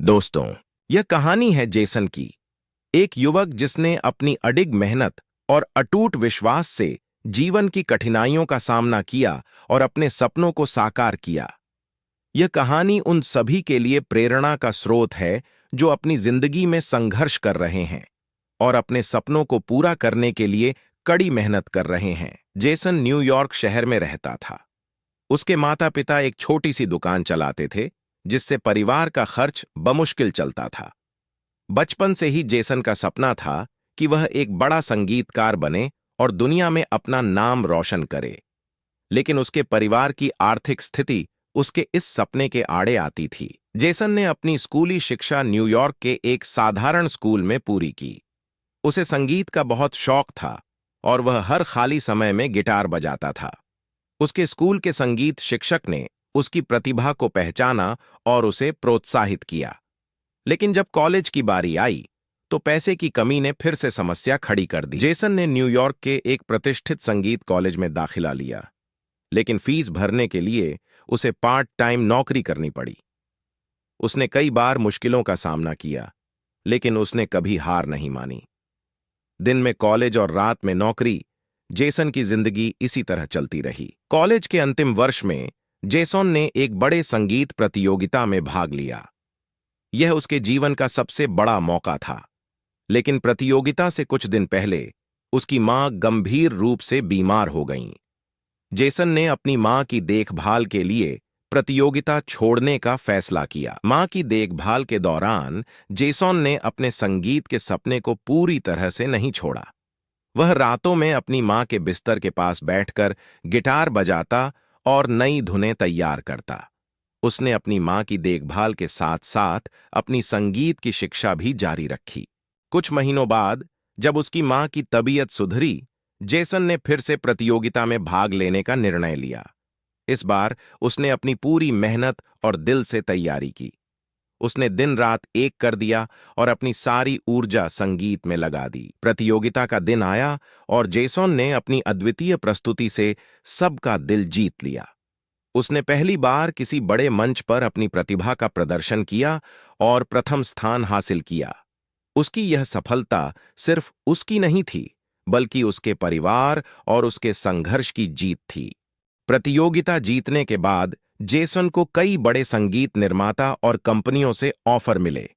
दोस्तों, यह कहानी है जेसन की, एक युवक जिसने अपनी अडिग मेहनत और अटूट विश्वास से जीवन की कठिनाइयों का सामना किया और अपने सपनों को साकार किया। यह कहानी उन सभी के लिए प्रेरणा का स्रोत है जो अपनी जिंदगी में संघर्ष कर रहे हैं और अपने सपनों को पूरा करने के लिए कड़ी मेहनत कर रहे हैं। जेसन न्यूयॉर्क शहर में रहता था। उसके माता पिता एक छोटी सी दुकान चलाते थे जिससे परिवार का खर्च बमुश्किल चलता था। बचपन से ही जेसन का सपना था कि वह एक बड़ा संगीतकार बने और दुनिया में अपना नाम रोशन करे, लेकिन उसके परिवार की आर्थिक स्थिति उसके इस सपने के आड़े आती थी। जेसन ने अपनी स्कूली शिक्षा न्यूयॉर्क के एक साधारण स्कूल में पूरी की। उसे संगीत का बहुत शौक था और वह हर खाली समय में गिटार बजाता था। उसके स्कूल के संगीत शिक्षक ने उसकी प्रतिभा को पहचाना और उसे प्रोत्साहित किया। लेकिन जब कॉलेज की बारी आई तो पैसे की कमी ने फिर से समस्या खड़ी कर दी। जेसन ने न्यूयॉर्क के एक प्रतिष्ठित संगीत कॉलेज में दाखिला लिया, लेकिन फीस भरने के लिए उसे पार्ट टाइम नौकरी करनी पड़ी। उसने कई बार मुश्किलों का सामना किया, लेकिन उसने कभी हार नहीं मानी। दिन में कॉलेज और रात में नौकरी, जेसन की जिंदगी इसी तरह चलती रही। कॉलेज के अंतिम वर्ष में जेसन ने एक बड़े संगीत प्रतियोगिता में भाग लिया। यह उसके जीवन का सबसे बड़ा मौका था, लेकिन प्रतियोगिता से कुछ दिन पहले उसकी मां गंभीर रूप से बीमार हो गईं। जेसन ने अपनी मां की देखभाल के लिए प्रतियोगिता छोड़ने का फैसला किया। मां की देखभाल के दौरान जेसन ने अपने संगीत के सपने को पूरी तरह से नहीं छोड़ा। वह रातों में अपनी मां के बिस्तर के पास बैठकर गिटार बजाता और नई धुनें तैयार करता। उसने अपनी मां की देखभाल के साथ साथ अपनी संगीत की शिक्षा भी जारी रखी। कुछ महीनों बाद जब उसकी मां की तबीयत सुधरी, जेसन ने फिर से प्रतियोगिता में भाग लेने का निर्णय लिया। इस बार उसने अपनी पूरी मेहनत और दिल से तैयारी की। उसने दिन रात एक कर दिया और अपनी सारी ऊर्जा संगीत में लगा दी। प्रतियोगिता का दिन आया और जेसन ने अपनी अद्वितीय प्रस्तुति से सबका दिल जीत लिया। उसने पहली बार किसी बड़े मंच पर अपनी प्रतिभा का प्रदर्शन किया और प्रथम स्थान हासिल किया। उसकी यह सफलता सिर्फ उसकी नहीं थी, बल्कि उसके परिवार और उसके संघर्ष की जीत थी। प्रतियोगिता जीतने के बाद जेसन को कई बड़े संगीत निर्माता और कंपनियों से ऑफर मिले।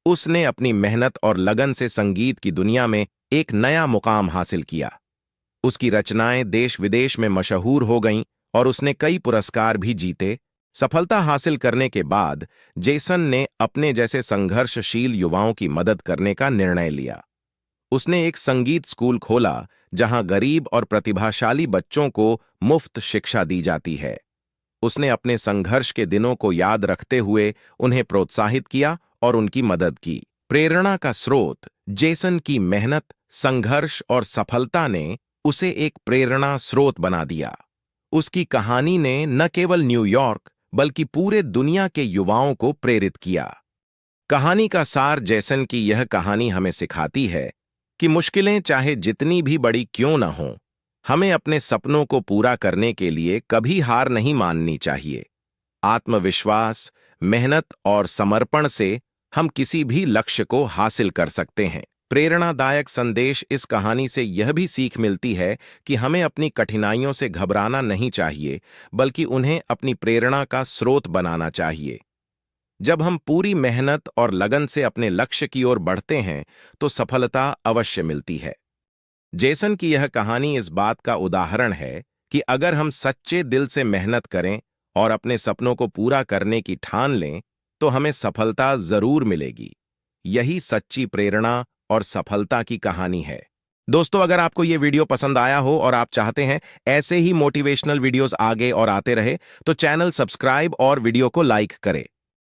उसने अपनी मेहनत और लगन से संगीत की दुनिया में एक नया मुकाम हासिल किया। उसकी रचनाएं देश विदेश में मशहूर हो गईं और उसने कई पुरस्कार भी जीते। सफलता हासिल करने के बाद जेसन ने अपने जैसे संघर्षशील युवाओं की मदद करने का निर्णय लिया। उसने एक संगीत स्कूल खोला जहां गरीब और प्रतिभाशाली बच्चों को मुफ्त शिक्षा दी जाती है। उसने अपने संघर्ष के दिनों को याद रखते हुए उन्हें प्रोत्साहित किया और उनकी मदद की। प्रेरणा का स्रोत जेसन की मेहनत, संघर्ष और सफलता ने उसे एक प्रेरणा स्रोत बना दिया। उसकी कहानी ने न केवल न्यूयॉर्क बल्कि पूरे दुनिया के युवाओं को प्रेरित किया। कहानी का सार जेसन की यह कहानी हमें सिखाती है कि मुश्किलें चाहे जितनी भी बड़ी क्यों न हों, हमें अपने सपनों को पूरा करने के लिए कभी हार नहीं माननी चाहिए। आत्मविश्वास, मेहनत और समर्पण से हम किसी भी लक्ष्य को हासिल कर सकते हैं। प्रेरणादायक संदेश इस कहानी से यह भी सीख मिलती है कि हमें अपनी कठिनाइयों से घबराना नहीं चाहिए, बल्कि उन्हें अपनी प्रेरणा का स्रोत बनाना चाहिए। जब हम पूरी मेहनत और लगन से अपने लक्ष्य की ओर बढ़ते हैं तो सफलता अवश्य मिलती है। जेसन की यह कहानी इस बात का उदाहरण है कि अगर हम सच्चे दिल से मेहनत करें और अपने सपनों को पूरा करने की ठान लें तो हमें सफलता जरूर मिलेगी। यही सच्ची प्रेरणा और सफलता की कहानी है। दोस्तों, अगर आपको ये वीडियो पसंद आया हो और आप चाहते हैं ऐसे ही मोटिवेशनल वीडियोस आगे और आते रहे तो चैनल सब्सक्राइब और वीडियो को लाइक करें।